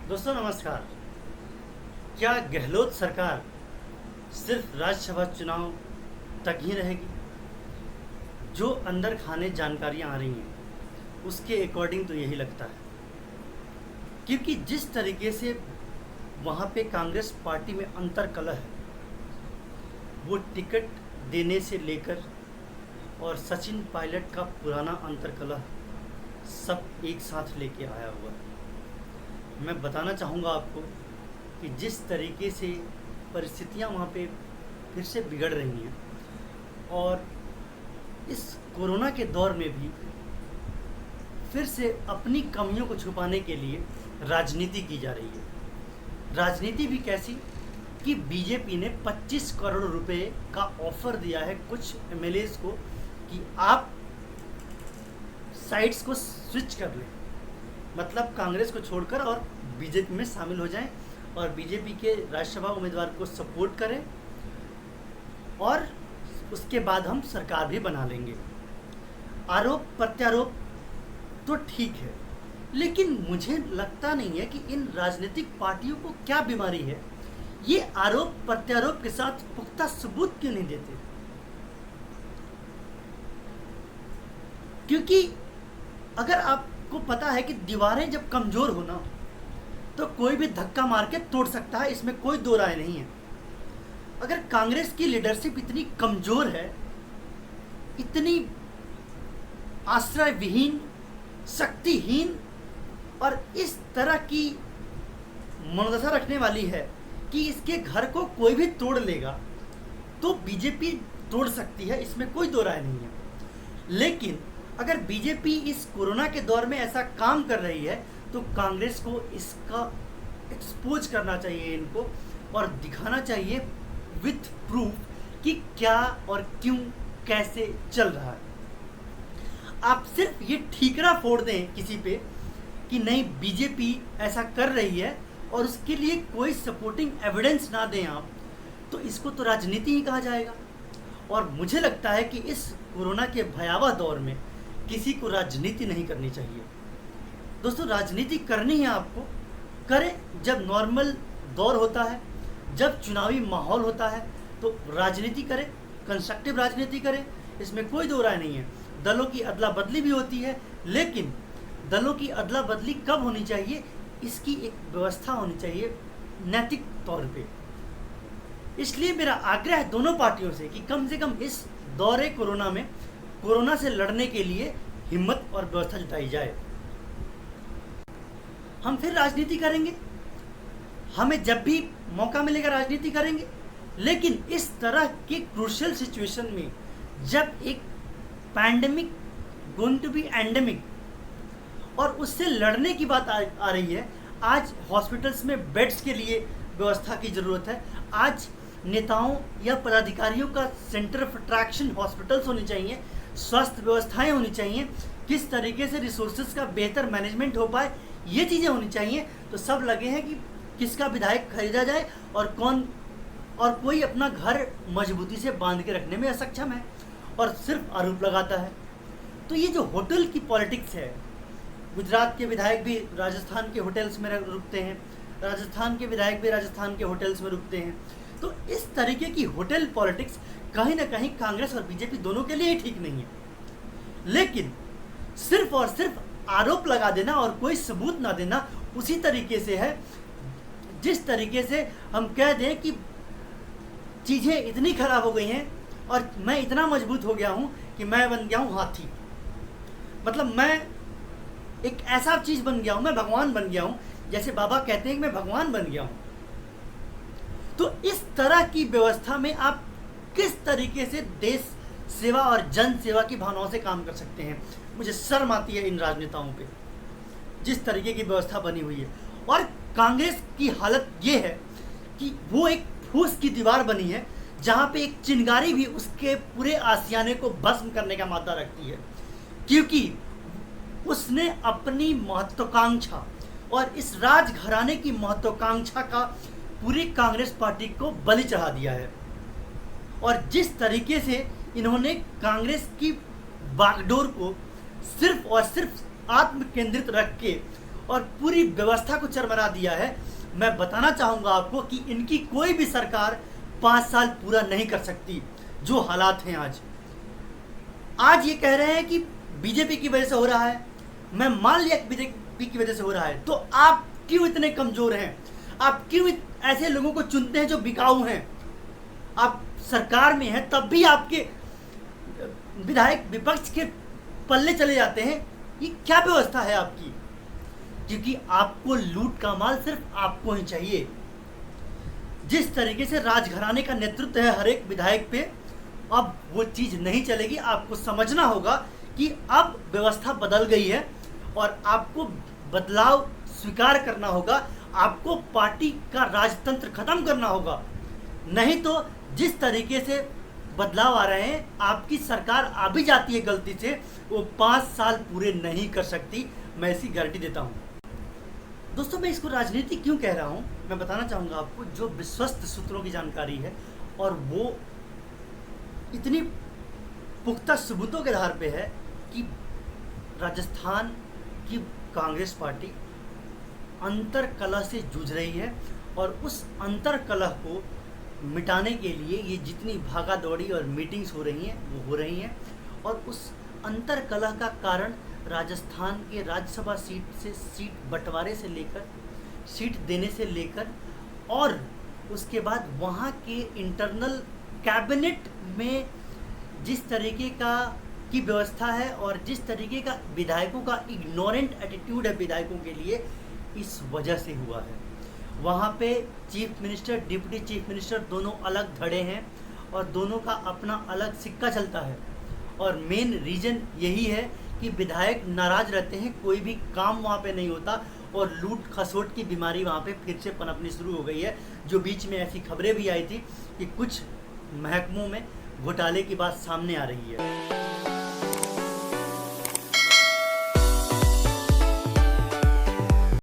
दोस्तों नमस्कार। क्या गहलोत सरकार सिर्फ राज्यसभा चुनाव तक ही रहेगी? जो अंदर खाने जानकारियां आ रही हैं उसके अकॉर्डिंग तो यही लगता है, क्योंकि जिस तरीके से वहाँ पे कांग्रेस पार्टी में अंतर्कलह है, वो टिकट देने से लेकर और सचिन पायलट का पुराना अंतर्कलह सब एक साथ लेके आया हुआ है। मैं बताना चाहूँगा आपको कि जिस तरीके से परिस्थितियाँ वहाँ पे फिर से बिगड़ रही हैं और इस कोरोना के दौर में भी फिर से अपनी कमियों को छुपाने के लिए राजनीति की जा रही है। राजनीति भी कैसी कि बीजेपी ने 25 करोड़ रुपए का ऑफर दिया है कुछ एमएलएज को कि आप साइड्स को स्विच कर लें, मतलब कांग्रेस को छोड़कर और बीजेपी में शामिल हो जाएं और बीजेपी के राज्यसभा उम्मीदवार को सपोर्ट करें और उसके बाद हम सरकार भी बना लेंगे। आरोप प्रत्यारोप तो ठीक है, लेकिन मुझे लगता नहीं है कि इन राजनीतिक पार्टियों को क्या बीमारी है, ये आरोप प्रत्यारोप के साथ पुख्ता सबूत क्यों नहीं देते? क्योंकि अगर आपको पता है कि दीवारें जब कमज़ोर हो ना तो कोई भी धक्का मार के तोड़ सकता है, इसमें कोई दो राय नहीं है। अगर कांग्रेस की लीडरशिप इतनी कमज़ोर है, इतनी आश्रय विहीन, शक्तिहीन और इस तरह की मनोदशा रखने वाली है कि इसके घर को कोई भी तोड़ लेगा, तो बीजेपी तोड़ सकती है, इसमें कोई दो राय नहीं है। लेकिन अगर बीजेपी इस कोरोना के दौर में ऐसा काम कर रही है तो कांग्रेस को इसका एक्सपोज करना चाहिए इनको, और दिखाना चाहिए विथ प्रूफ कि क्या और क्यों कैसे चल रहा है। आप सिर्फ ये ठीकरा फोड़ दें किसी पे कि नहीं बीजेपी ऐसा कर रही है और उसके लिए कोई सपोर्टिंग एविडेंस ना दें आप, तो इसको तो राजनीति ही कहा जाएगा। और मुझे लगता है कि इस कोरोना के भयावह दौर में किसी को राजनीति नहीं करनी चाहिए। दोस्तों, राजनीति करनी है आपको, करें जब नॉर्मल दौर होता है, जब चुनावी माहौल होता है तो राजनीति करें, कंस्ट्रक्टिव राजनीति करें, इसमें कोई दो राय नहीं है। दलों की अदला बदली भी होती है, लेकिन दलों की अदला बदली कब होनी चाहिए, इसकी एक व्यवस्था होनी चाहिए नैतिक तौर पे। इसलिए मेरा आग्रह है दोनों पार्टियों से कि कम से कम इस दौरे कोरोना में कोरोना से लड़ने के लिए हिम्मत और व्यवस्था जुटाई जाए। हम फिर राजनीति करेंगे, हमें जब भी मौका मिलेगा राजनीति करेंगे, लेकिन इस तरह के क्रूशियल सिचुएशन में जब एक pandemic going to be endemic और उससे लड़ने की बात आ रही है, आज हॉस्पिटल्स में बेड्स के लिए व्यवस्था की ज़रूरत है। आज नेताओं या पदाधिकारियों का सेंटर ऑफ अट्रैक्शन हॉस्पिटल्स होने चाहिए, स्वास्थ्य व्यवस्थाएं होनी चाहिए, किस तरीके से रिसोर्सेज का बेहतर मैनेजमेंट हो पाए, ये चीज़ें होनी चाहिए। तो सब लगे हैं कि किसका विधायक खरीदा जाए और कोई अपना घर मजबूती से बांध के रखने में असक्षम है और सिर्फ आरोप लगाता है। तो ये जो होटल की पॉलिटिक्स है, गुजरात के विधायक भी राजस्थान के होटल्स में रुकते हैं, राजस्थान के विधायक भी राजस्थान के होटल्स में रुकते हैं। तो इस तरीके की होटल पॉलिटिक्स कहीं ना कहीं कांग्रेस और बीजेपी दोनों के लिए ठीक नहीं है। लेकिन सिर्फ और सिर्फ आरोप लगा देना और कोई सबूत ना देना उसी तरीके से है जिस तरीके से हम कह दें कि चीज़ें इतनी खराब हो गई हैं और मैं इतना मजबूत हो गया हूँ कि मैं बन गया हूँ हाथी, मतलब मैं एक ऐसा चीज़ बन गया हूँ, मैं भगवान बन गया हूँ, जैसे बाबा कहते हैं कि मैं भगवान बन गया हूँ। तो इस तरह की व्यवस्था में आप किस तरीके से देश सेवा और जन सेवा की भावनाओं से काम कर सकते हैं? मुझे शर्म आती है इन राजनेताओं पे, जिस तरीके की व्यवस्था बनी हुई है। और कांग्रेस की हालत ये है कि वो एक फूस की दीवार बनी है जहाँ पे एक चिंगारी भी उसके पूरे आशियाने को भस्म करने का मादा रखती है, क्योंकि उसने अपनी महत्वाकांक्षा और इस राजघराने की महत्वाकांक्षा का पूरी कांग्रेस पार्टी को बलि चढ़ा दिया है। और जिस तरीके से इन्होंने कांग्रेस की बागडोर को सिर्फ और सिर्फ आत्म केंद्रित रख के और पूरी व्यवस्था को चरमरा दिया है। मैं बताना चाहूँगा आपको कि इनकी कोई भी सरकार 5 साल पूरा नहीं कर सकती। जो हालात हैं आज ये कह रहे हैं कि बीजेपी की वजह से हो रहा है, मैं मान लिया कि बीजेपी की वजह से हो रहा है, तो आप क्यों इतने कमज़ोर हैं? आप क्यों ऐसे लोगों को चुनते हैं जो बिकाऊ हैं? आप सरकार में हैं तब भी आपके विधायक विपक्ष के पल्ले चले जाते हैं। ये क्या व्यवस्था है आपकी? क्योंकि आपको लूट का माल सिर्फ आपको ही चाहिए। जिस तरीके से राजघराने का नेतृत्व है हर एक विधायक पे, अब वो चीज़ नहीं चलेगी। आपको समझना होगा कि अब व्यवस्था बदल गई है और आपको बदलाव स्वीकार करना होगा। आपको पार्टी का राजतंत्र खत्म करना होगा, नहीं तो जिस तरीके से बदलाव आ रहे हैं, आपकी सरकार आ भी जाती है गलती से, वो 5 साल पूरे नहीं कर सकती। मैं ऐसी गारंटी देता हूँ। दोस्तों, मैं इसको राजनीति क्यों कह रहा हूँ, मैं बताना चाहूँगा आपको। जो विश्वस्त सूत्रों की जानकारी है और वो इतनी पुख्ता सबूतों के आधार पे है कि राजस्थान की कांग्रेस पार्टी अंतर्कलह से जूझ रही है और उस अंतर्कलह को मिटाने के लिए ये जितनी भागा दौड़ी और मीटिंग्स हो रही हैं वो हो रही हैं। और उस अंतर्कलह का कारण राजस्थान के राज्यसभा सीट बंटवारे से लेकर, सीट देने से लेकर, और उसके बाद वहाँ के इंटरनल कैबिनेट में जिस तरीके की व्यवस्था है और जिस तरीके का विधायकों का इग्नोरेंट एटीट्यूड है विधायकों के लिए, इस वजह से हुआ है। वहाँ पे chief minister, deputy chief minister दोनों अलग धड़े हैं और दोनों का अपना अलग सिक्का चलता है। और मेन रीज़न यही है कि विधायक नाराज़ रहते हैं, कोई भी काम वहाँ पे नहीं होता और लूट खसोट की बीमारी वहाँ पे फिर से पनपनी शुरू हो गई है। जो बीच में ऐसी खबरें भी आई थी कि कुछ महकमों में घोटाले की बात सामने आ रही है।